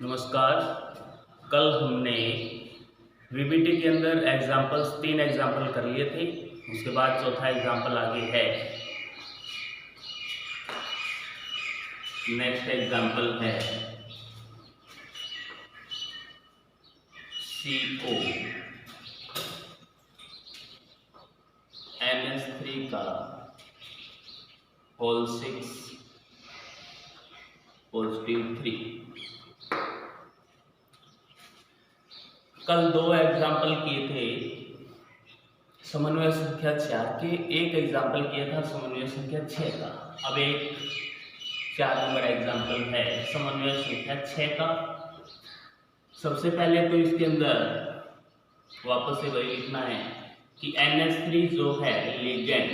नमस्कार। कल हमने वीबीटी के अंदर तीन एग्जाम्पल कर लिए थे। उसके बाद चौथा एग्जाम्पल आगे है। नेक्स्ट एग्जाम्पल है CO NH3 का होल 6 पॉजिटिव 3। कल दो एग्जाम्पल किए थे समन्वय संख्या 4 के, एक एग्जाम्पल किया था समन्वय संख्या 6 का। अब एक 4 नंबर एग्जाम्पल है समन्वय संख्या 6 का। सबसे पहले तो इसके अंदर वापस से वही लिखना है कि NH3 जो है लिगैंड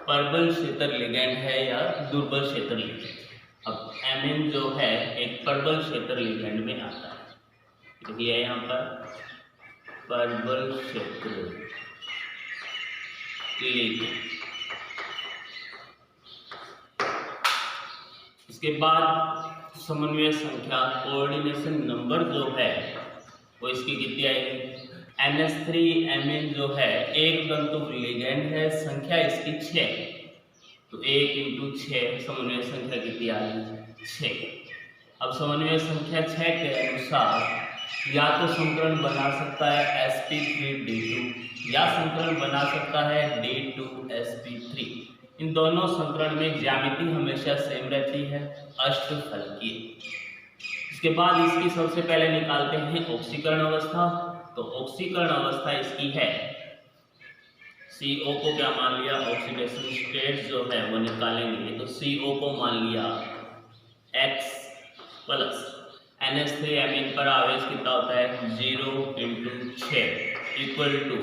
प्रबल क्षेत्र लिगैंड है या दुर्बल क्षेत्र लिगैंड। अब Mn जो है एक प्रबल क्षेत्र लिगैंड में आता है। देखिए यहाँ पर प्रबल क्षेत्र लिगैंड। इसके बाद समन्वय संख्या कोऑर्डिनेशन नंबर जो है वो इसकी कितनी आएगी। NH3 Mn जो है एक तंतु लिगैंड है, संख्या इसकी 6, तो 1 × 6 समन्वय संख्या कितनी आ गई 6। अब समन्वय संख्या 6 के अनुसार या तो संकरण बना सकता है sp3d2 या संकरण बना सकता है d2sp3। इन दोनों संकरण में ज्यामिति हमेशा सेम रहती है, अष्टफलकीय। इसके बाद इसकी सबसे पहले निकालते हैं ऑक्सीकरण अवस्था। तो ऑक्सीकरण अवस्था इसकी है CO को क्या मान लिया, ऑक्सीडेशन स्टेट जो है वो निकालेंगे। तो CO को मान लिया X प्लस NH3 Mn पर आवेश कितना होता है 0 × 6 इक्वल टू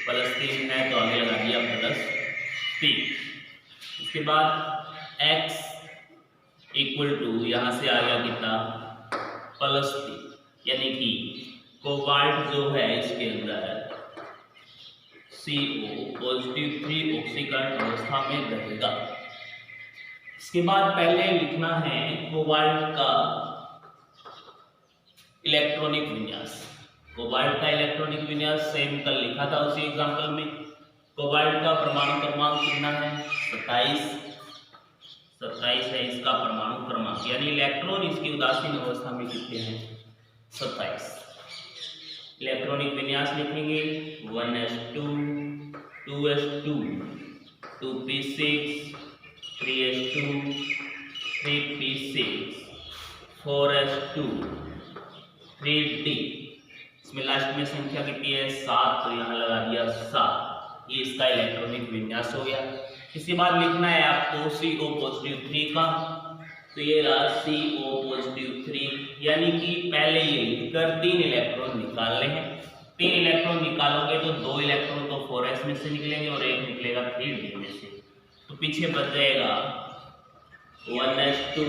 +3 है तो आगे लगा दिया +3। इसके बाद X इक्वल टू यहाँ से आ गया कितना +3, यानी कि कोबाल्ट जो है इसके अंदर CO पॉजिटिव 3 ऑक्सीकरण अवस्था में रहेगा। इसके बाद पहले लिखना है कोबाल्ट का इलेक्ट्रॉनिक विन्यास। कोबाल्ट का इलेक्ट्रॉनिक विन्यास सेम कल लिखा था उसी एग्जांपल में। कोबाल्ट का परमाणु क्रमांक कितना है 27 है इसका परमाणु क्रमांक, यानी इलेक्ट्रॉन इसकी उदासीन अवस्था में कितने हैं 27। इलेक्ट्रॉनिक विन्यास लिखेंगे 1s2 2s2 2p6 3s2 3p6 4s2 3d। इसमें लास्ट में संख्या कितनी है 7, तो यहाँ लगा दिया 7। ये इसका इलेक्ट्रॉनिक विन्यास हो गया। इसके बाद लिखना है आपको CO पॉजिटिव 3 का। तो ये रहा CO पॉजिटिव 3, यानी कि पहले ये लिखकर 3 इलेक्ट्रॉन निकालने हैं। 3 इलेक्ट्रॉन निकालोगे तो 2 इलेक्ट्रॉन तो 4s में से निकलेंगे और 1 निकलेगा 3d में से। तो पीछे बच जाएगा 1s2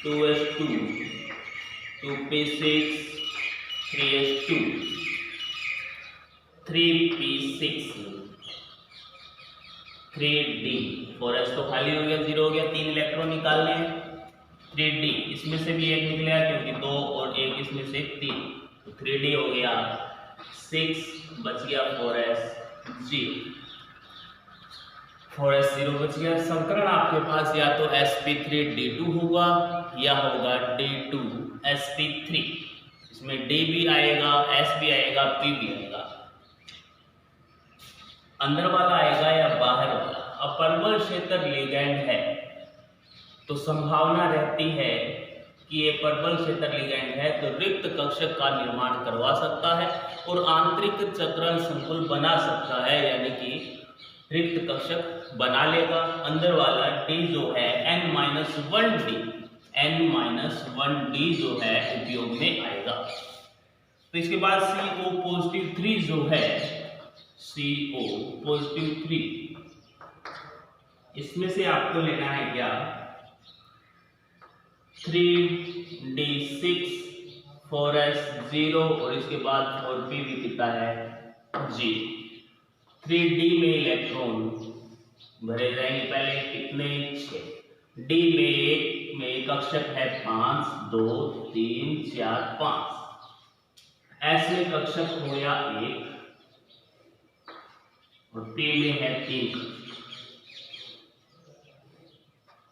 2s2 2p6 3s2 3p6 3d। 4s तो खाली हो गया 0 हो गया, 3 इलेक्ट्रॉन निकालने हैं। 3d इसमें से भी 1 निकलेगा क्योंकि 2 और 1 इसमें से 3, तो 3d हो गया 6, बच गया 4s 0। 4s 0 बच गया। संकरण आपके पास या तो sp3d2 होगा या होगा d2sp3। इसमें d भी आएगा, s भी आएगा, p भी आएगा। अंदर वाला आएगा या बाहर वाला। अब प्रबल क्षेत्र लिगैंड है तो संभावना रहती है कि ये प्रबल क्षेत्र लिगैंड है तो रिक्त कक्षक का निर्माण करवा सकता है और आंतरिक चक्रण संकुल बना सकता है, यानी कि रिक्त कक्षक बना लेगा। अंदर वाला D जो है n-1D जो है उपयोग में आएगा। तो इसके बाद CO पॉजिटिव 3 जो है CO पॉजिटिव 3, इसमें से आपको लेना है क्या 3d6 4s 0 और इसके बाद 4p भी कितना है 0। 3d में इलेक्ट्रॉन भरे जाएंगे, पहले कितने 6, d में में कक्षक है 5, 2, 3, 4, 5। एस में कक्षक हो गया 1 और पी में है 3।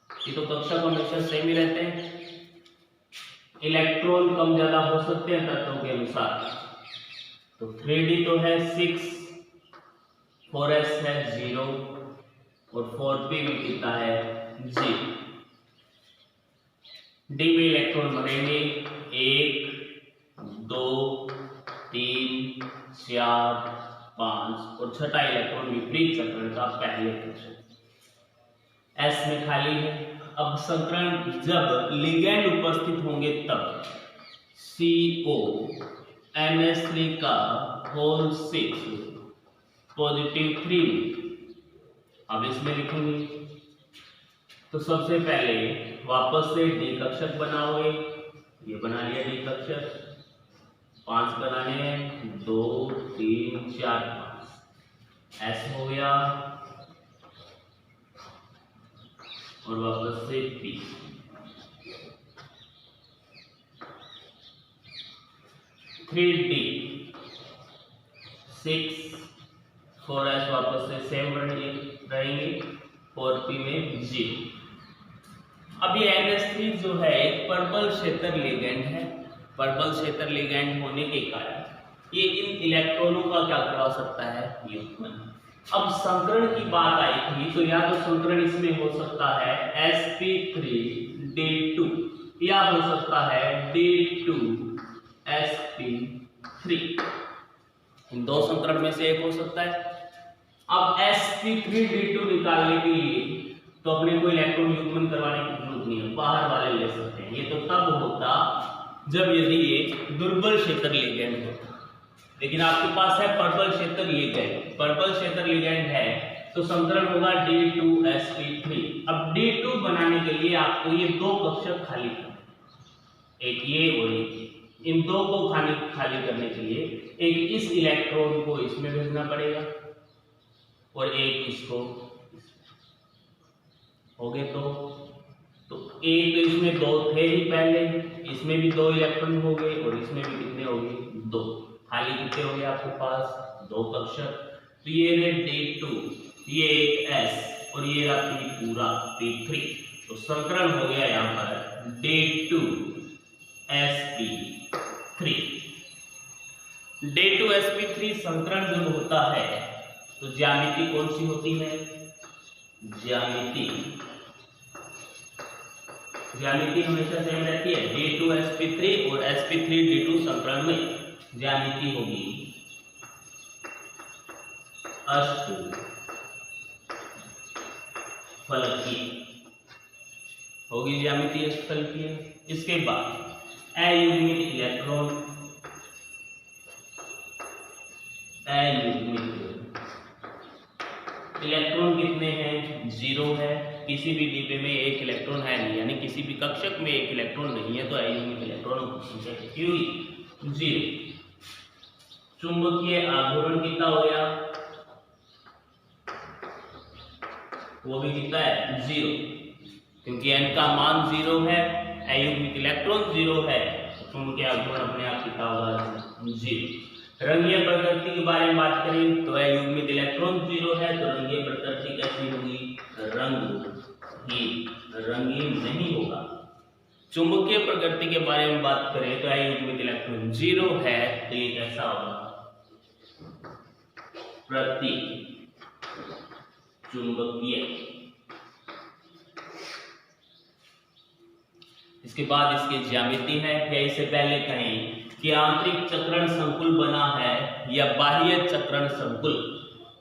ये तो कक्षक हमेशा सेम ही रहते हैं, इलेक्ट्रॉन कम ज्यादा हो सकते हैं तत्वों के अनुसार। तो 3d तो है 6, 4s है 0 और 4p में कितना है 0। डी में इलेक्ट्रॉन बनेंगे 1, 2, 3, 4, 5 और छठा इलेक्ट्रॉन विपरीत चक्रण का पहले कक्षक। एस में खाली है। अब संकरण जब लिगैंड उपस्थित होंगे तब CO NH3 का होल 6 पॉजिटिव 3। अब इसमें लिखेंगे तो सबसे पहले वापस से डी कक्षक बनाओगे, ये बना लिया डी कक्षक, 5 बनाने हैं, 2, 3, 4, 5 एस हो गया और वापस से पी। 3d 6, 4s वापस से सेम रहेंगे, 4p में 0। अब ये NH3 जो है एक पर्पल क्षेत्र लिगैंड है। पर्पल क्षेत्र लिगैंड होने के कारण ये इन इलेक्ट्रॉनों का क्या करवा सकता है, युग्मन। अब संकरण की बात आई थी तो या तो संकरण इसमें हो सकता है sp3d2 या हो सकता है d2sp3। इन दो संकरण में से एक हो सकता है। अब sp3d2 निकालने के लिए तो अपने को इलेक्ट्रॉन युग्मन करवाने की जरूरत नहीं है, बाहर वाले ले सकते हैं। ये तो तब होता जब यदि ये दुर्बल क्षेत्र लिगैंड होता, लेकिन आपके पास है प्रबल क्षेत्र लिगैंड। प्रबल क्षेत्र लिगैंड है तो संकरण होगा d2sp3। अब d2 बनाने के लिए आपको ये दो कक्षक खाली करने, एक ये और एक ये। इन दो को खाली करने के लिए एक इस इलेक्ट्रॉन को इसमें भेजना पड़ेगा और एक इसको हो गए। तो एक इसमें दो थे ही पहले, इसमें भी 2 इलेक्ट्रॉन हो गए और इसमें भी कितने हो गए 2। खाली कितने हो गए आपके पास 2 कक्षक। तो ये रहे d2, ये एक s और ये रहा p पूरा p3। तो संकरण हो गया यहाँ पर d2sp3। d2sp3 संकरण जब होता है तो ज्यामिति कौन सी होती है, ज्यामिति हमेशा सेम रहती है। d2sp3 और sp3d2 संकरण में ज्यामिति होगी अष्टफलकीय होगी, ज्यामिति अष्टफलकीय। इसके बाद अयुग्मित इलेक्ट्रॉन कितने हैं 0 है। किसी भी डिब्बे में एक इलेक्ट्रॉन है नहीं, यानी किसी भी कक्षक में एक इलेक्ट्रॉन नहीं है तो अयुग्मित इलेक्ट्रॉन की संख्या 0। चुंबकीय आघूर्ण कितना हो गया, वो भी कितना है 0, क्योंकि n का मान 0 है, अयुग्मित इलेक्ट्रॉन 0 है, चुंबकीय आघूर्ण अपने आप कितना होगा 0। रंगीय प्रकृति के बारे में बात करें तो अयुग्मित इलेक्ट्रॉन 0 है तो रंगीय प्रकृति कैसी होगी, रंगीन नहीं होगा। चुंबकीय प्रकृति के बारे में बात करें तो अयुग्मित इलेक्ट्रॉन 0 है तो ये कैसा होगा, प्रति चुंबकीय। इसके बाद इसकी ज्यामिति है, या इससे पहले कहें कि आंतरिक चक्रण संकुल बना है या बाह्य चक्रण संकुल।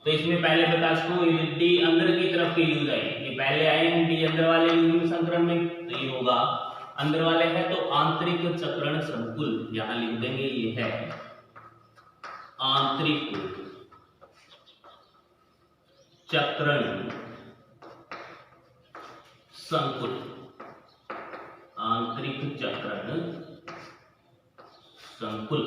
तो इसमें पहले बता सकूं डी अंदर की तरफ के यूज आए, ये पहले आए हैं डी अंदर वाले यूज संकरण में, तो ये होगा अंदर वाले है तो आंतरिक चक्रण संकुल, यहां लिख देंगे ये है आंतरिक चक्रण संकुल, आंतरिक चक्रण संकुल।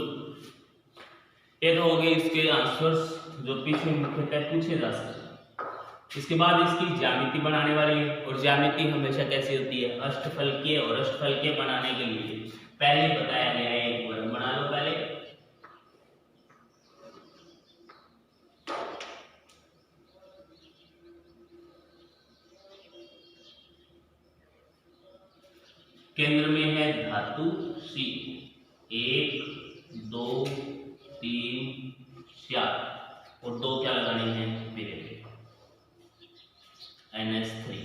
ये तो हो गए इसके आंसर्स जो पीछे मुख्यतः पूछे जा सकते। इसके बाद इसकी ज्यामिति बनाने वाली है, और ज्यामिति हमेशा कैसी होती है, अष्टफलकीय, और अष्टफलकीय बनाने के लिए पहले बताया गया है, एक वर्ग बना लो पहले। केंद्र में है धातु C, 1 2 3 4 और 2 क्या लगाने हैं, मेरे NH3।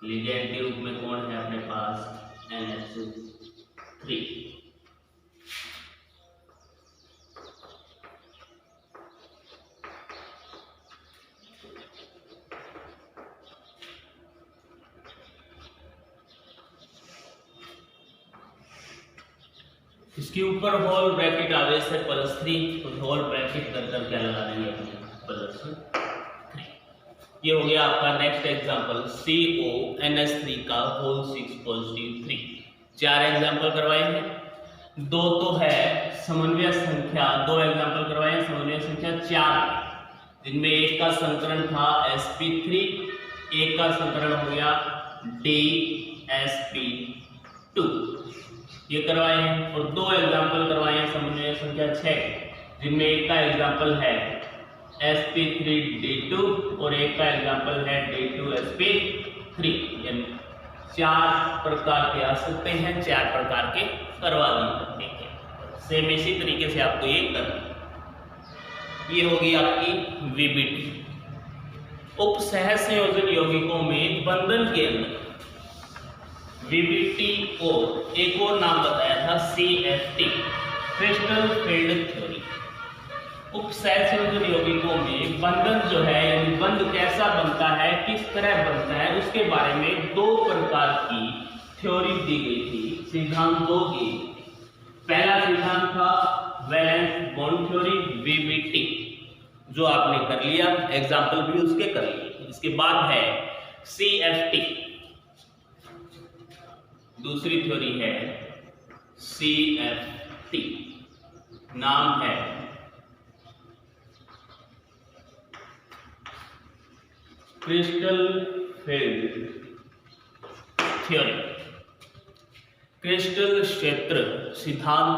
लिगेंड के रूप में कौन है अपने पास, NH3। इसके ऊपर होल ब्रैकेट आवेश है +3, तो होल ब्रैकेट कर क्या लगा देंगे +3। ये हो गया आपका नेक्स्ट एग्जांपल, CONH3 का होल 6 + 3। 4 एग्जांपल करवाए हैं, 2 तो है समन्वय संख्या, 2 एग्जांपल करवाए हैं समन्वय संख्या 4, जिनमें एक का संकरण था sp3, एक का संकरण हो गया dsp2, ये करवाए हैं। और 2 एग्जांपल करवाए हैं समन्वय संख्या 6, जिनमें एक का एग्जांपल है sp3d2 और एक का एग्जांपल है d2sp3। यानी 4 प्रकार के आ सकते हैं, 4 प्रकार के करवा सकते हैं। सेम इसी तरीके से आपको ये करना। ये होगी आपकी VBT। उपसह संयोजन यौगिकों में बंधन के अंदर VBT को एक और नाम बताया था CFT, क्रिस्टल फील्ड थ्योरी। उपसह संयोजन यौगिकों में बंधन जो है, यानी बंध कैसा बनता है, किस तरह बनता है, उसके बारे में 2 प्रकार की थ्योरी दी गई थी, सिद्धांतों की। पहला सिद्धांत था वैलेंस बॉन्ड थ्योरी VBT, जो आपने कर लिया, एग्जाम्पल भी उसके कर लिए। इसके बाद है CFT, दूसरी थ्योरी है CFT, नाम है क्रिस्टल फील्ड थ्योरी। क्रिस्टल क्षेत्र सिद्धांत,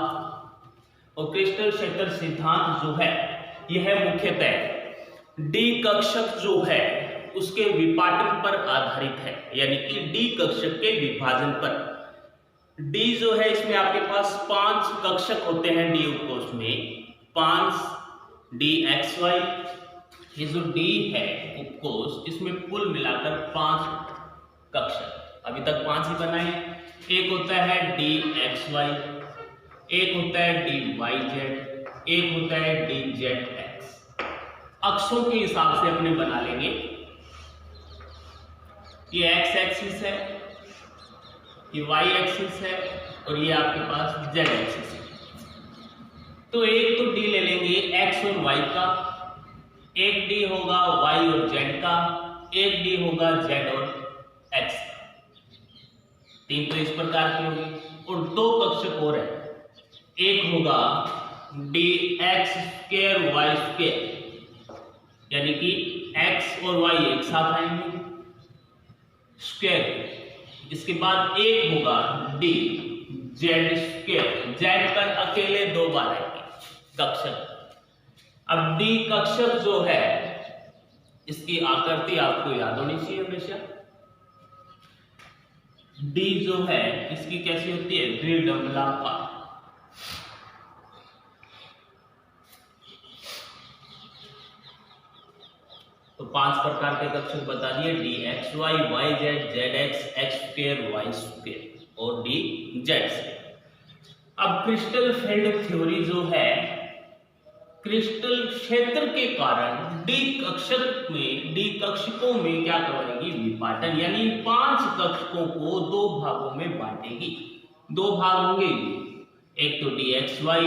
और क्रिस्टल क्षेत्र सिद्धांत जो है यह मुख्यतः डी कक्षक जो है उसके विपाटन पर आधारित है, यानी कि डी कक्षक के विभाजन पर। डी जो है, इसमें आपके पास 5 कक्षक होते हैं डी उपकोष में, 5 DXY। ये जो डी है उपकोष, इसमें कुल मिलाकर 5 कक्षक, अभी तक 5 ही बनाए। एक होता है DXY, एक होता है DYZ, एक होता है DZX। अक्षों के हिसाब से अपने बना लेंगे। ये X एक्सिस है, ये Y एक्सिस है, और ये आपके पास Z एक्सिस है। तो एक तो डी ले लेंगे X और Y का, एक डी होगा Y और Z का, एक डी होगा Z और X का। 3 तो इस प्रकार की होगी, और 2 कक्षक और है। एक होगा DX2Y2, यानी कि X और Y एक साथ आएंगे स्क्वायर। इसके बाद एक होगा DZ2, Z पर अकेले 2 बार आएंगे कक्षक। अब डी कक्षक जो है, इसकी आकृति आपको याद होनी चाहिए हमेशा। डी जो है इसकी कैसी होती है, द्विडंबलाकार। तो 5 प्रकार के कक्षक बता दिए, DXY, YZ, ZX, X2, Y2 और DZ। अब क्रिस्टल फील्ड थ्योरी जो है, क्रिस्टल क्षेत्र के कारण डी कक्षकों में क्या करवाएगी, विपाटन, यानी 5 कक्षकों को 2 भागों में बांटेगी। 2 भाग होंगे, एक तो DXY,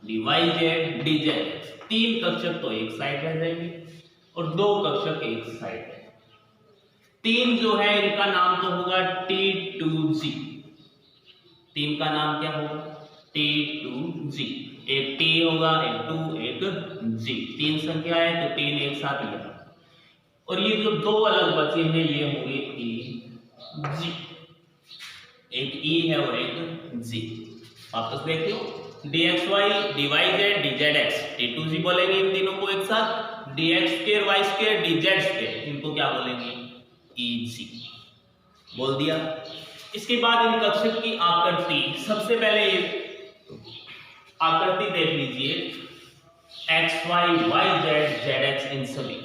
DYZ, DZX। 3 कक्षक तो एक साइड रह जाएंगे और 2 कक्षक एक साइड है। 3 जो है इनका नाम तो होगा T2G। 3 का नाम क्या होगा, T2G। एक T होगा, एक 2, एक G। 3 संख्या है तो 3 एक साथ लिया। और ये जो दो अलग बचे हैं ये होंगे ई जी, एक ई है और एक जी। वापस देख लो, dxy dyz dzx d2z बोलेंगे इन तीनों को एक साथ, dx2 y2 dz2 इनको क्या बोलेंगे eg, बोल दिया। इसके बाद इन कक्षक की आकृति, सबसे पहले आकृति देख लीजिए x y y z z x इन सभी,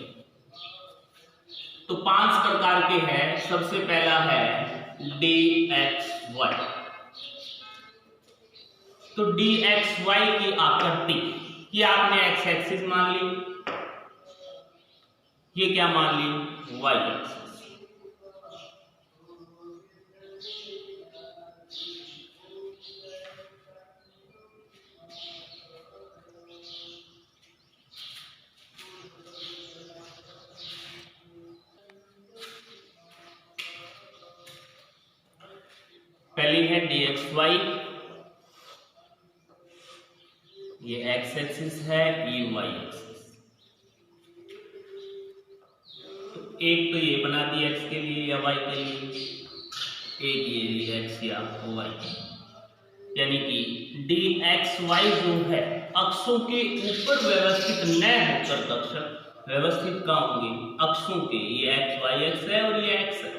तो 5 प्रकार के हैं। सबसे पहला है dxy, तो dxy की आकृति ये आपने x एक्सिस मान ली, ये क्या मान ली y एक्सिस। पहली है dxy, ये x एक्सिस है, ये y एक्सिस। तो एक तो ये बना दी x के लिए या y के लिए, एक ये ली x या y, यानी कि dxy जो है अक्षों के ऊपर व्यवस्थित न होकर कक्षक व्यवस्थित कहाँ होंगे अक्षों के, ये x y x है और ये x है,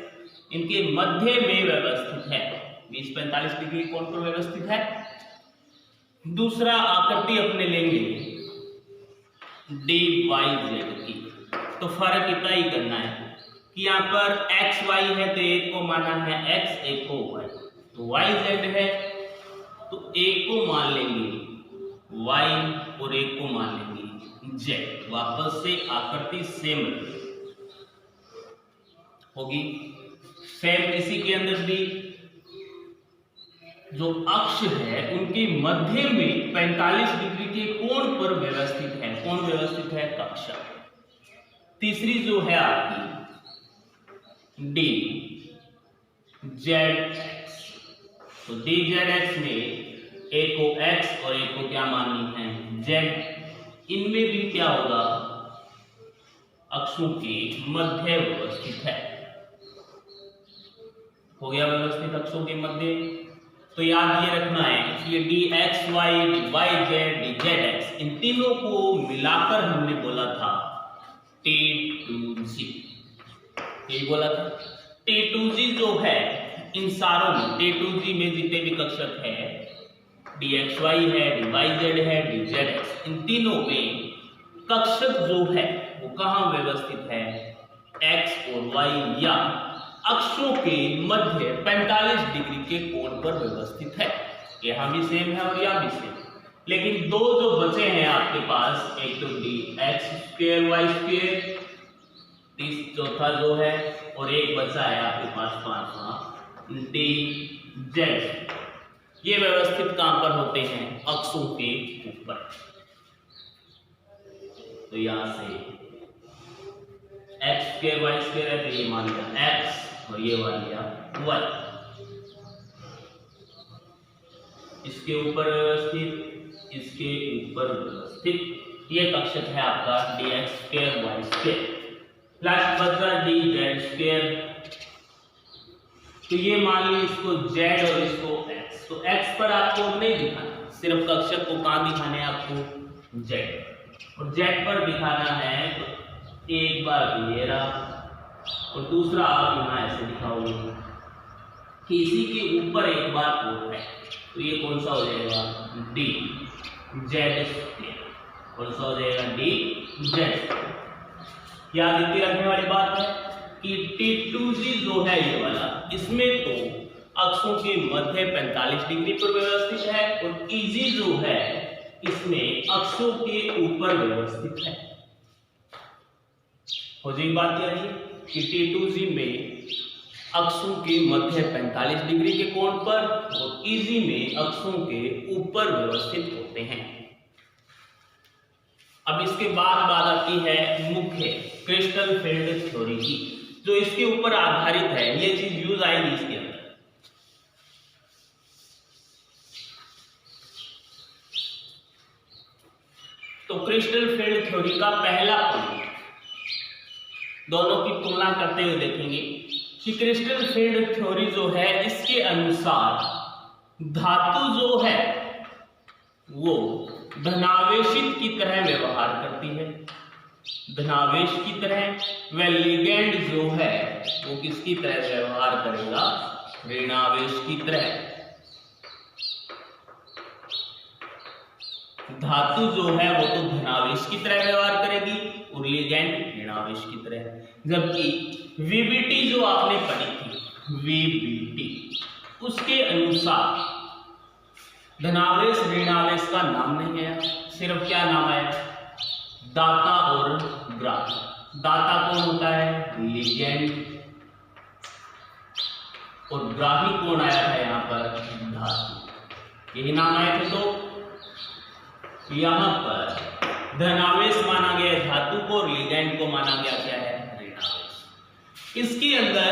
इनके मध्य में व्यवस्थित है, 20-45 डिग्री कोण पर व्यवस्थित है। दूसरा आकृति अपने लेंगे dyz की, तो फर्क इतना ही करना है कि यहाँ पर x y है तो एक को माना है x, एक को y, तो y z है तो एक को मान लेंगे y और एक को मान लेंगे z। वापस से आकृति सेम होगी। सेम इसी के अंदर भी जो अक्ष है उनके मध्य में 45 डिग्री के कोण पर व्यवस्थित है, कौन व्यवस्थित है कक्षक। तीसरी जो है आपकी dz, तो dz में एक को x और एक को क्या माननी है z, इनमें भी क्या होगा अक्षों के मध्य व्यवस्थित है, हो गया व्यवस्थित अक्षों के मध्य। तो याद ये रखना है कि ये dxy dyz dzx इन तीनों को मिलाकर हमने बोला था T2G, यही बोला था। T2G जो है इन सारों में, T2G में जितने भी कक्षक है dxy है dyz है dzx, इन तीनों में कक्षक जो है वो कहाँ व्यवस्थित है x और y या अक्षों के मध्य 45 डिग्री के कोण पर व्यवस्थित है। यहाँ भी सेम है और यहाँ भी सेम, लेकिन दो जो बचे हैं आपके पास, एक तो dx2 y2, चौथा जो है, और एक बचा है आपके पास पांचवा dz, ये व्यवस्थित कहां पर होते हैं अक्षों के ऊपर। तो यहां से x2 y2 है तो ये मान लिया x और ये मान लिया y, इसके ऊपर व्यवस्थित, इसके ऊपर व्यवस्थित, ये कक्षक है आपका dx2 y2। लास्ट बचा dz2, तो ये मान ली इसको z और इसको x, तो x पर आपको नहीं दिखाना, सिर्फ कक्षक को कहां दिखाने हैं आपको z, और z पर दिखाना है तो एक बार ये रहा और दूसरा आप यहाँ ऐसे दिखाओगे कि इसी के ऊपर एक बार और है, तो ये कौन सा हो जाएगा dz2, कौन सा हो जाएगा dz2। याद रखने वाली बात है कि T2G जो है ये वाला, इसमें तो अक्षों के मध्य 45 डिग्री पर व्यवस्थित है और EG जो है इसमें अक्षों के ऊपर व्यवस्थित है। हो जाएगी बात यानी कि T2G में अक्षों के मध्य 45 डिग्री के कोण पर और EG में अक्षों के ऊपर व्यवस्थित होते हैं। अब इसके बाद बात आती है मुख्य क्रिस्टल फील्ड थ्योरी की, जो इसके ऊपर आधारित है, ये चीज यूज आएगी इसके अंदर। तो क्रिस्टल फील्ड थ्योरी का पहला पॉइंट, दोनों की तुलना करते हुए देखेंगे कि क्रिस्टल फील्ड थ्योरी जो है इसके अनुसार धातु जो है वो धनावेशित की तरह व्यवहार करती है, धनावेश की तरह। वह लिगेंड जो है वो किसकी तरह व्यवहार करेगा, ऋणावेश की तरह। धातु जो है वो तो धनावेश की तरह व्यवहार करेगी और लिगेंड ऋणावेश की तरह। जबकि वीबीटी जो आपने पढ़ी थी, वीबीटी, उसके अनुसार धनावेश ऋणावेश का नाम नहीं आया, सिर्फ क्या नाम आया, दाता और ग्राही। दाता कौन होता है, लिगेंड, और ग्राही कौन आया था यहाँ पर, धातु। यही नाम आए थे। तो यहाँ पर धनावेश माना गया धातु को और लिगेंड को माना गया क्या है, ऋणावेश। इसके अंदर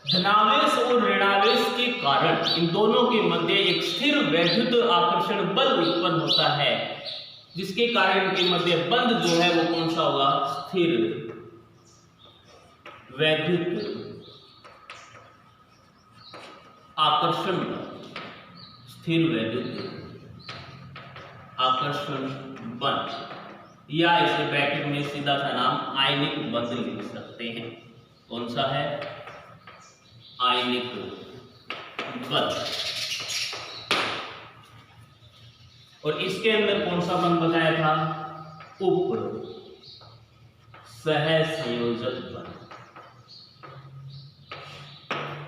धनावेश और ऋणावेश के कारण इन दोनों के मध्य एक स्थिर वैद्युत आकर्षण बल उत्पन्न होता है, जिसके कारण इनके मध्य बंध जो है वो कौन सा होगा, स्थिर वैद्युत आकर्षण, स्थिर वैद्युत आकर्षण बंध, या इसे ब्रैकेट में सीधा सा नाम आयनिक बंध लिख सकते हैं। कौन सा है, आयनिक बंध। और इसके अंदर कौन सा बंध बताया था, उप सहसंयोजक बंध।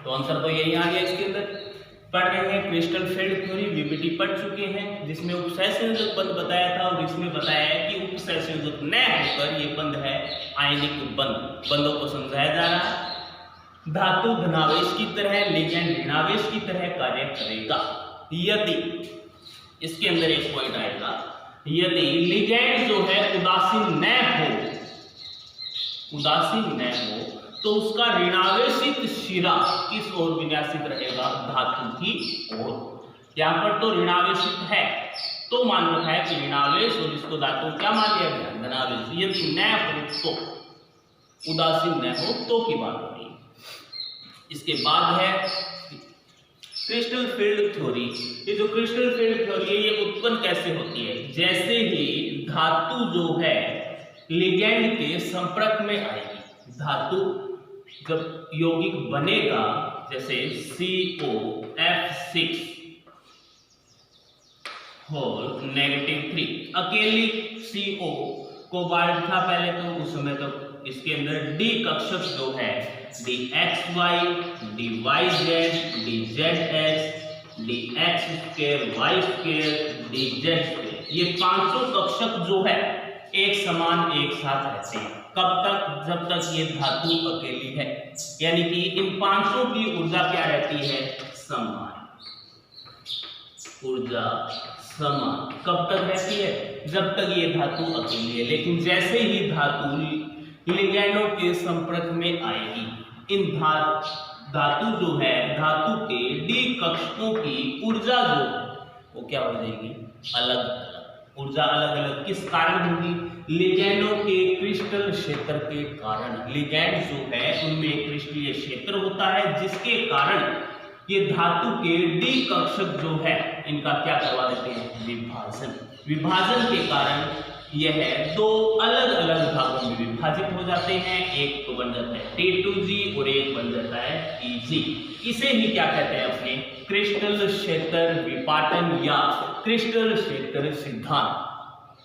तो आंसर तो यही आ गया। इसके अंदर पढ़ रहे हैं क्रिस्टल फील्ड थ्योरी, वीबीटी पढ़ चुके हैं, जिसमें उपसहसंयोजक बंध बताया था और इसमें बताया है कि उपसहसंयोजक न होकर ये बंध है आयनिक बंध। बंधों को समझाया जा रहा है। धातु धनावेश की तरह, लिगेंड ऋणावेश की तरह कार्य करेगा यदि, इसके अंदर एक पॉइंट आएगा, यदि लिगेंड जो है उदासीन न हो तो उसका ऋणावेशित शिरा किस ओर विन्यासित रहेगा, धातु की ओर। यहाँ पर तो ऋणावेशित है तो मान रखा है कि ऋणावेश, और इसको धातु क्या मान लिया गया, धनावेश। यदि न हो तो, उदासीन न हो तो की बात हो रही है। इसके बाद है क्रिस्टल फील्ड थ्योरी। ये जो क्रिस्टल फील्ड थ्योरी है ये उत्पन्न कैसे होती है, जैसे ही धातु जो है लिगेंड के संपर्क में आएगी, धातु जब यौगिक बनेगा, जैसे COF6 होल -3, अकेली CO कोबाल्ट था पहले, तो उस समय तो इसके अंदर D कक्षक जो है, DXY, DYZ, DZX, DX2, YZ2, ये 500 कक्षक जो है एक समान एक साथ रहते हैं। कब तक, जब तक ये धातु अकेली है, यानी कि इन 500 की ऊर्जा क्या रहती है, समान, ऊर्जा समान। कब तक रहती है, जब तक ये धातु अकेली है। लेकिन जैसे ही धातु लिगेंडों के संपर्क में आएगी, इन धातु जो है, धातु के D कक्षकों की ऊर्जा जो वो क्या हो जाएगी, अलग अलग। ऊर्जा अलग अलग किस कारण होगी, लिगेंडों के क्रिस्टल क्षेत्र के कारण। लिगेंड जो है उनमें क्रिस्टलीय क्षेत्र होता है, जिसके कारण ये धातु के D कक्षक जो है इनका क्या करवा देते हैं, विभाजन। विभाजन के कारण यह दो अलग अलग भागों में विभाजित हो जाते हैं। एक तो बन जाता है T2G और एक बन जाता है EG। इसे ही क्या कहते हैं अपने, क्रिस्टल क्षेत्र विपाटन या क्रिस्टल क्षेत्र सिद्धांत।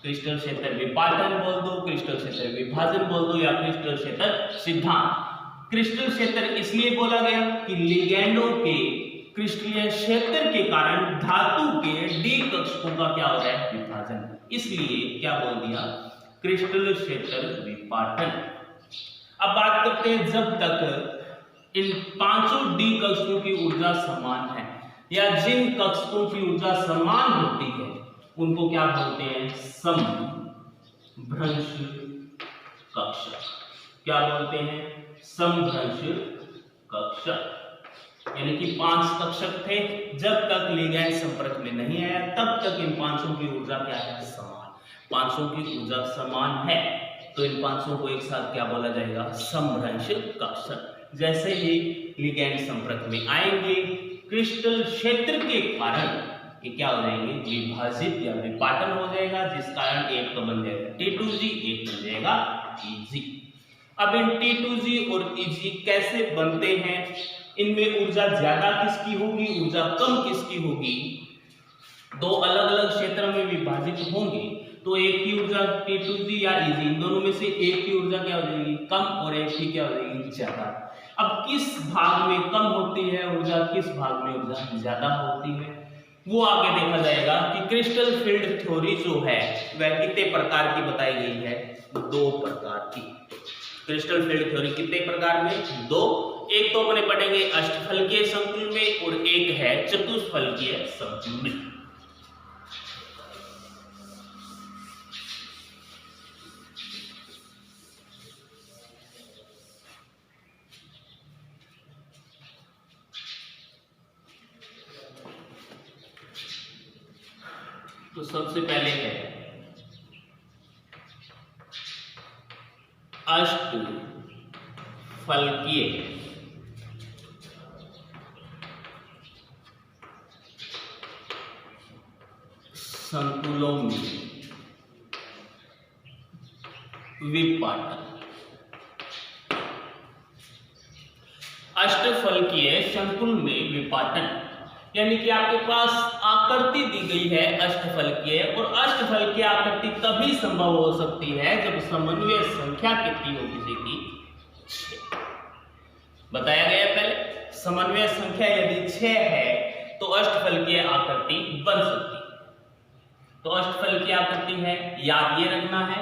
क्रिस्टल क्षेत्र विपाटन बोल दो, क्रिस्टल क्षेत्र विभाजन बोल दो, या क्रिस्टल क्षेत्र सिद्धांत। क्रिस्टल क्षेत्र इसलिए बोला गया कि लिगेंडों के क्रिस्टलीय क्षेत्र के कारण धातु के D कक्षकों का क्या हो रहा है, विभाजन। इसलिए क्या बोल दिया, क्रिस्टल क्षेत्र विपाटन। अब बात करते हैं, जब तक इन 500 D कक्षकों की ऊर्जा समान है, या जिन कक्षकों की ऊर्जा समान होती है उनको क्या बोलते हैं, समभ्रंश कक्षक। क्या बोलते हैं, समभ्रंश कक्षक। यानी कि 5 कक्षक थे, जब तक लिगेंड संपर्क में नहीं आया तब तक इन 500 की ऊर्जा क्या है, समान। 500 की ऊर्जा समान है, तो इन 500 को एक साथ क्या बोला जाएगा, समभ्रंश कर्षण। जैसे ही लिगैंड संपर्क में आएंगे क्रिस्टल क्षेत्र के कारण ये क्या हो जाएंगे, विभाजित या विपाटन हो जाएगा, जिस कारण एक तो बन जाएगा T2G, एक बन जाएगा Eg। अब इन T2G और Eg कैसे बनते हैं, इनमें ऊर्जा ज्यादा किसकी होगी, ऊर्जा कम किसकी होगी, दो अलग अलग क्षेत्र में विभाजित होंगे तो एक की ऊर्जा T2G या Eg, इन दोनों में से एक की ऊर्जा क्या हो जाएगी, कम, और एक की क्या हो जाएगी, ज्यादा। अब किस भाग में कम होती है ऊर्जा, किस भाग में ऊर्जा ज्यादा होती है, वो आगे देखा जाएगा कि क्रिस्टल फील्ड थ्योरी जो है वह कितने प्रकार की बताई गई है, 2 प्रकार की। क्रिस्टल फील्ड थ्योरी कितने प्रकार में, 2। एक तो अपने पढ़ेंगे अष्टफलकीय संकुल में और एक है चतुष्फलकीय संकुल में। तो सबसे पहले है अष्टफलकीय संकुलों में विपाटन। अष्टफलकीय संकुल में विपाटन यानी कि आपके पास आकृति दी गई है अष्टफलकीय, और अष्टफलकीय आकृति तभी संभव हो सकती है जब समन्वय संख्या कितनी हो किसी की, 6। बताया गया पहले, समन्वय संख्या यदि 6 है तो अष्टफलकीय आकृति बन सकती है। तो अष्टफलकीय आकृति है, याद ये रखना है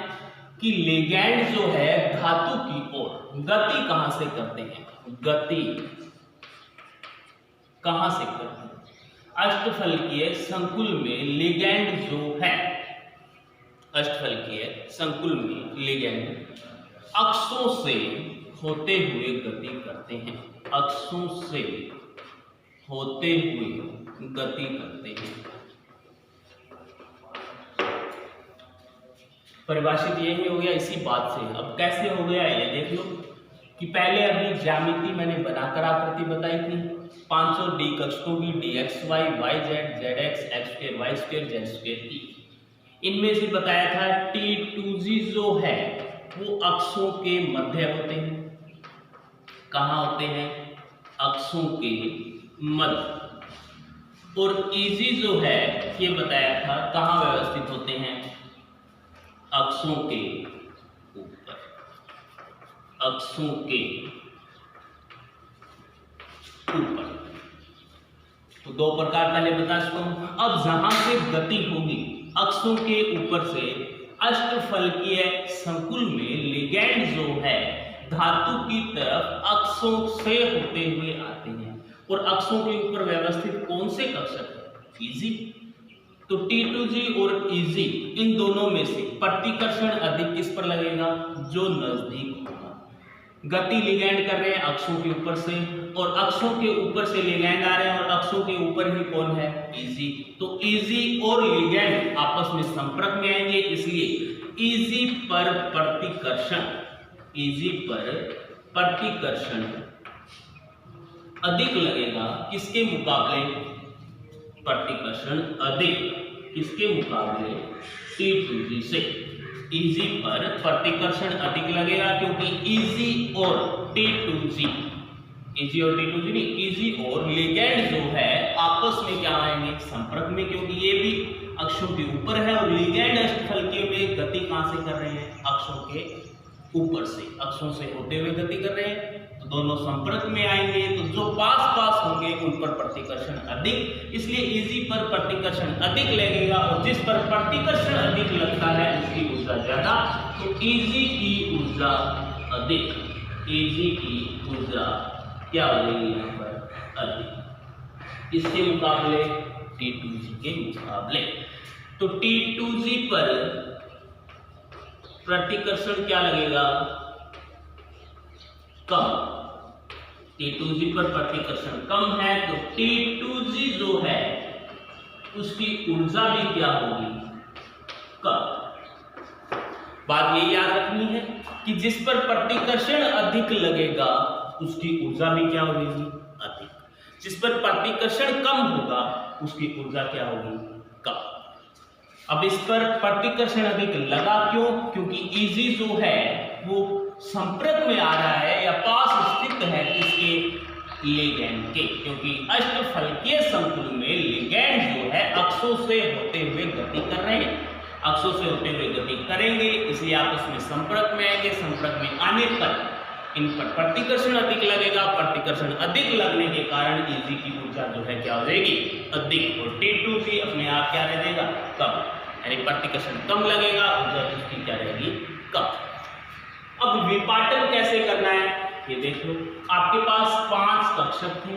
कि लिगैंड जो है धातु की ओर गति कहां से करते हैं, गति कहां से करते हैं, अष्टफलकीय संकुल में लिगैंड जो है, अष्टफलकीय संकुल में लिगैंड अक्षों से होते हुए गति करते हैं, अक्षों से होते हुए गति करते हैं। परिभाषित यही हो गया इसी बात से। अब कैसे हो गया ये देख लो कि पहले अभी ज्यामिति मैंने बनाकर आकृति बताई थी, 500 डी कक्षकों की dxy yz zx x2 y2 z2 t। इनमें से बताया था T2G जो है वो अक्षों के मध्य होते हैं। कहाँ होते हैं, अक्षों के मध्य। और Eg जो है ये बताया था कहाँ व्यवस्थित होते हैं, अक्षों के ऊपर, अक्षों के ऊपर। तो 2 प्रकार पहले बता चुका हूं। अब जहां से गति होगी अक्षों के ऊपर से, अष्टफलकीय संकुल में लिगैंड जो है धातु की तरफ अक्षों से होते हुए आते हैं, और अक्षों के ऊपर व्यवस्थित कौन से कक्षक है, Eg। तो T2G और Eg इन दोनों में से प्रतिकर्षण अधिक किस पर लगेगा, जो नजदीक होगा। गति लिगैंड कर रहे हैं अक्षों के ऊपर से, और अक्षों के ऊपर से लिगैंड आ रहे हैं, और अक्षों के ऊपर ही कौन है, Eg। तो Eg और लिगैंड आपस में संपर्क में आएंगे, इसलिए Eg पर प्रतिकर्षण, Eg पर प्रतिकर्षण अधिक लगेगा किसके मुकाबले, प्रतिकर्षण अधिक किसके मुकाबले, T2G से। Eg पर प्रतिकर्षण अधिक लगेगा क्योंकि Eg और T2G, Eg और T2G नहीं, Eg और लिगैंड जो है आपस में क्या आएंगे, संपर्क में, क्योंकि ये भी अक्षों के ऊपर है और लिगैंड अष्टफलकीय में गति कहां से कर रहे हैं, अक्षों के ऊपर से, अक्षों से होते हुए गति कर रहे हैं। तो दोनों संपर्क में आएंगे, तो जो पास पास होंगे उन पर प्रतिकर्षण अधिक, इसलिए Eg पर प्रतिकर्षण अधिक लगेगा, और जिस पर प्रतिकर्षण अधिक लगता है उसकी ऊर्जा ज्यादा। तो Eg की ऊर्जा अधिक, Eg की ऊर्जा क्या हो जाएगी यहाँ पर, अधिक, इसके मुकाबले T2G के मुकाबले। तो T2G पर प्रतिकर्षण क्या लगेगा, कम। T2G पर प्रतिकर्षण कम है तो T2G जो है उसकी ऊर्जा भी क्या होगी, कम। बात ये याद रखनी है कि जिस पर प्रतिकर्षण अधिक लगेगा उसकी ऊर्जा भी क्या होगी, अधिक। जिस पर प्रतिकर्षण कम होगा उसकी ऊर्जा क्या होगी, कम। अब इस पर प्रतिकर्षण अधिक लगा, क्यों? क्योंकि इजी जो है वो संपर्क में आ रहा है या पास स्थित है किसके, लिगैंड के। क्योंकि अष्टफलकीय संकुल में लिगैंड जो है अक्षों से होते हुए गति कर रहे हैं, अक्षों से होते हुए गति करेंगे, इसलिए आप उसमें संपर्क में आएंगे। संपर्क में आने पर इन पर प्रतिकर्षण अधिक लगेगा, प्रतिकर्षण अधिक लगने के कारण इजी की ऊर्जा जो है क्या हो जाएगी, अधिक। और T2G अपने आप क्या रह जाएगा, कम। यानी प्रतिकर्षण कम लगेगा, ऊर्जा उसकी क्या रहेगी, कम। अब विपाटन कैसे करना है ये देख लो। आपके पास 5 कक्षक थे,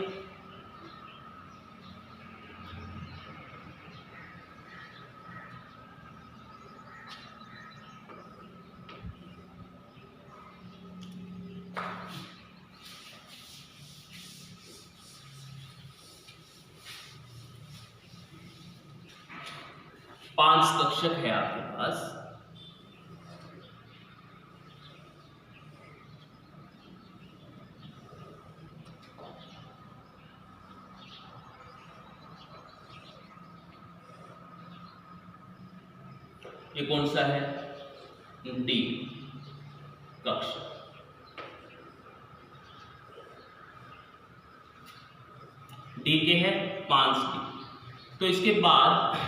पांच कक्षक है आपके पास। ये कौन सा है, डी कक्षक। डी के है 5 डी। तो इसके बाद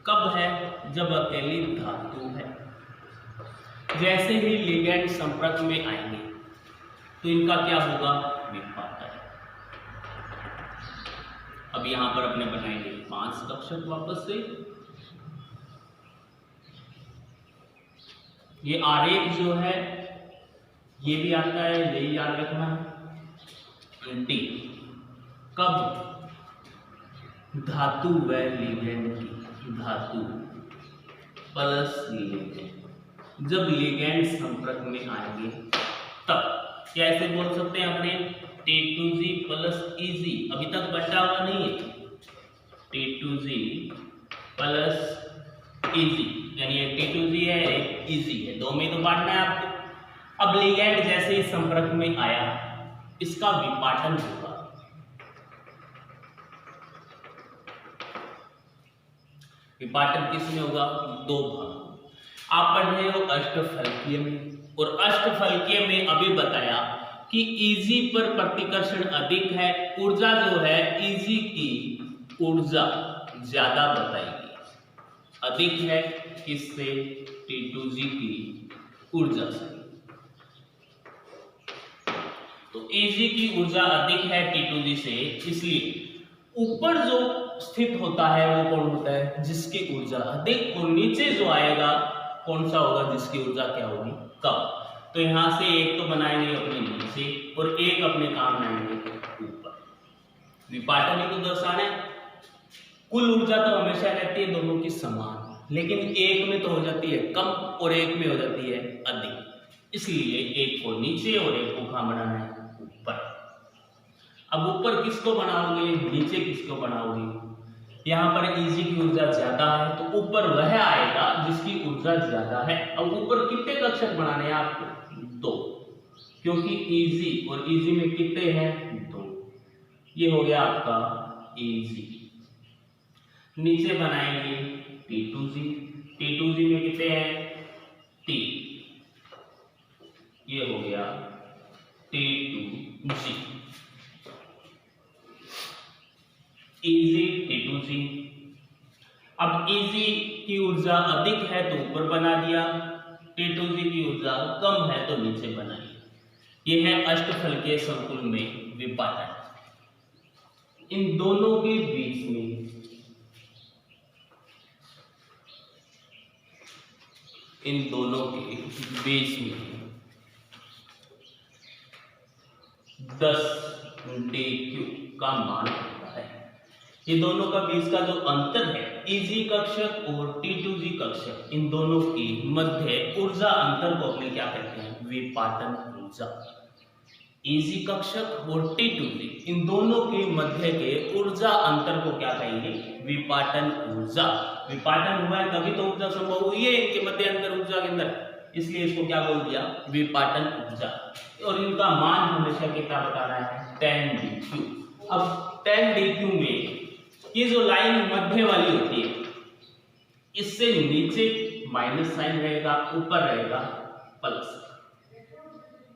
कब है, जब अकेली धातु है। जैसे ही लिगैंड संपर्क में आएंगे तो इनका क्या होगा, विपाटन। अब यहां पर अपने बनाएंगे 5 कक्षक वापस से। ये आरेख जो है ये भी आता है, यही याद रखना है। डी कब, धातु व लिगैंड की, धातु प्लस लिगैंड। जब लिगैंड संपर्क में आएंगे तब क्या ऐसे बोल सकते हैं अपने, T2G प्लस Eg। अभी तक बचा हुआ नहीं है, T2G प्लस Eg, यानी एक T2G है एक Eg है, दो में तो बांटना है आपको। अब लिगैंड जैसे ही संपर्क में आया इसका विपाटन होगा। विपाटन किसमें होगा, 2 भाग। आप पढ़ रहे हो अष्टफलकीय में, और अष्टफलकीय में अभी बताया कि Eg पर प्रतिकर्षण अधिक है, ऊर्जा जो है Eg की ऊर्जा ज्यादा बताएगी, अधिक है किससे, T2G की ऊर्जा से। तो Eg की ऊर्जा अधिक है T2G से, इसलिए ऊपर जो स्थित होता है वो कौन होता है, जिसकी ऊर्जा अधिक, और नीचे जो आएगा कौन सा होगा, जिसकी ऊर्जा क्या होगी, कम। तो यहां से एक तो बनाएंगे अपने नीचे और एक अपने काम बनाएंगे ऊपर। विपाटन ही तो दर्शाना है। कुल ऊर्जा तो हमेशा रहती है दोनों की समान, लेकिन एक में तो हो जाती है कम और एक में हो जाती है अधिक, इसलिए एक को नीचे और एक को कहां बनाना है, ऊपर। अब ऊपर किसको बनाओगे, नीचे किसको बनाओगे। यहाँ पर Eg की ऊर्जा ज्यादा है तो ऊपर वह आएगा जिसकी ऊर्जा ज्यादा है। अब ऊपर कितने कक्षक बनाने हैं आपको, 2, क्योंकि Eg और Eg में कितने हैं, 2। ये हो गया आपका Eg। नीचे बनाएंगे T2G, T2G में कितने हैं, 3। ये हो गया T2G। Eg T2G। अब Eg की ऊर्जा अधिक है तो ऊपर बना दिया, T2G की ऊर्जा कम है तो नीचे बनाई। यह है अष्टफलकीय संकुल में विपाटन। इन दोनों के बीच में दस dq का मान होता है। ये दोनों का बीच का जो अंतर है, Eg कक्षक और T2G कक्षक, इन दोनों के मध्य ऊर्जा अंतर को अपने क्या कहते हैं, विपाटन ऊर्जा। Eg कक्षक और T2G, इन दोनों के मध्य के ऊर्जा अंतर को क्या कहेंगे? विपाटन ऊर्जा। विपाटन हुआ है तभी तो ऊर्जा संभव हुई है इनके मध्य अंतर ऊर्जा के अंदर, इसलिए इसको क्या बोल दिया? विपाटन ऊर्जा। और इनका मान हमेशा कितना बताना है? 10 dQ। अब 10 dQ में ये जो लाइन मध्य वाली होती है, इससे नीचे माइनस साइन रहेगा, ऊपर रहेगा प्लस।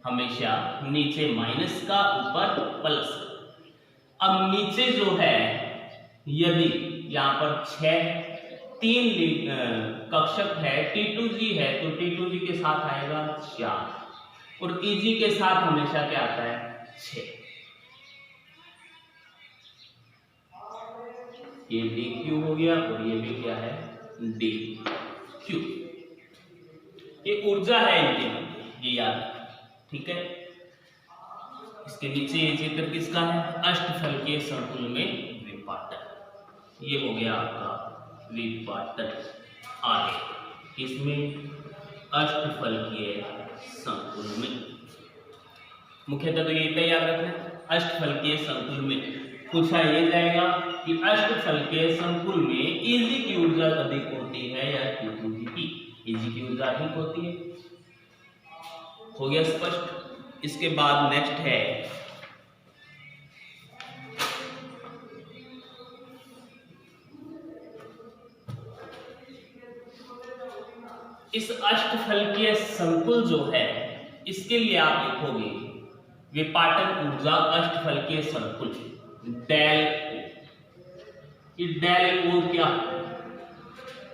हमेशा नीचे माइनस का, ऊपर प्लस। अब नीचे जो है, यदि यहाँ पर 3 कक्षक है, T2G है, तो T2G के साथ आएगा 4 और Eg के साथ हमेशा क्या आता है? 6। ये dQ हो गया और ये भी क्या है? dQ। ये ऊर्जा है इनके मध्य, ये याद, ठीक है। इसके नीचे ये चित्र किसका है? अष्टफलकीय संकुल में विपाटन। ये हो गया आपका विपाटन आरेख, इसमें अष्टफलकीय संकुल में। मुख्यतः तो ये तैयार रखना, अष्टफलकीय संकुल में पूछा ये जाएगा कि अष्टफलकीय संकुल में Eg की ऊर्जा अधिक होती है या T2G की? Eg की ऊर्जा अधिक होती है। हो गया स्पष्ट। इसके बाद नेक्स्ट है इस अष्टफलकीय संकुल जो है, इसके लिए आप लिखोगे विपाटन ऊर्जा अष्टफलकीय संकुल डेल O क्या?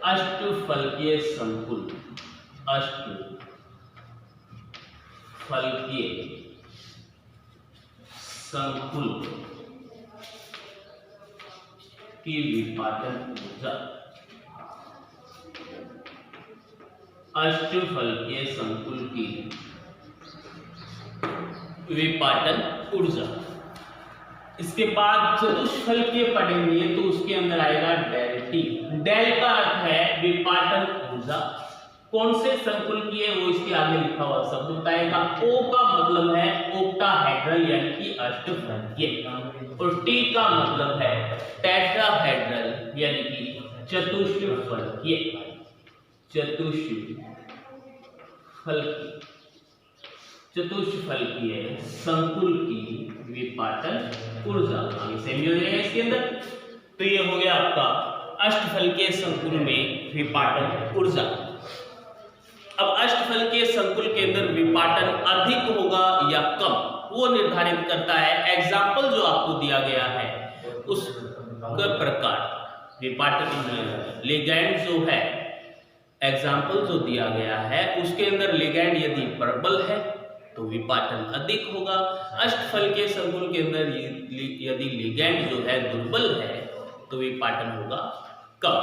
अष्टफलकीय संकुल, अष्टफलकीय संकुल की विपाटन ऊर्जा, अष्टफलकीय संकुल की विपाटन ऊर्जा। इसके बाद चतुष्फलकीय पढ़ेंगे तो उसके अंदर आएगा डेल T। डेल का अर्थ है विपाटन ऊर्जा। कौन से संकुल की है वो इसके आगे लिखा हुआ शब्द बताएगा। O का मतलब है ओक्टाहेड्रल यानी कि अष्टफलकीय, और T का मतलब है टेट्राहेड्रल यानी कि चतुष्फलकीय। चतुष्फलकीय संकुल की विपाटन ऊर्जा आगे सेमी हो जाएगा इसके अंदर। तो ये हो गया आपका अष्टफलकीय संकुल में विपाटन ऊर्जा। अब अष्टफलकीय संकुल के अंदर विपाटन अधिक होगा या कम, वो निर्धारित करता है एग्जाम्पल जो आपको दिया गया है उस प्रकार। विपाटन लिगैंड जो है, एग्जाम्पल जो दिया गया है उसके अंदर लिगैंड यदि प्रबल है तो विपाटन अधिक होगा। अष्टफलकीय संकुल के अंदर यदि लिगैंड जो है दुर्बल है तो विपाटन होगा कम।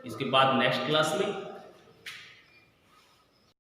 इसके बाद नेक्स्ट क्लास में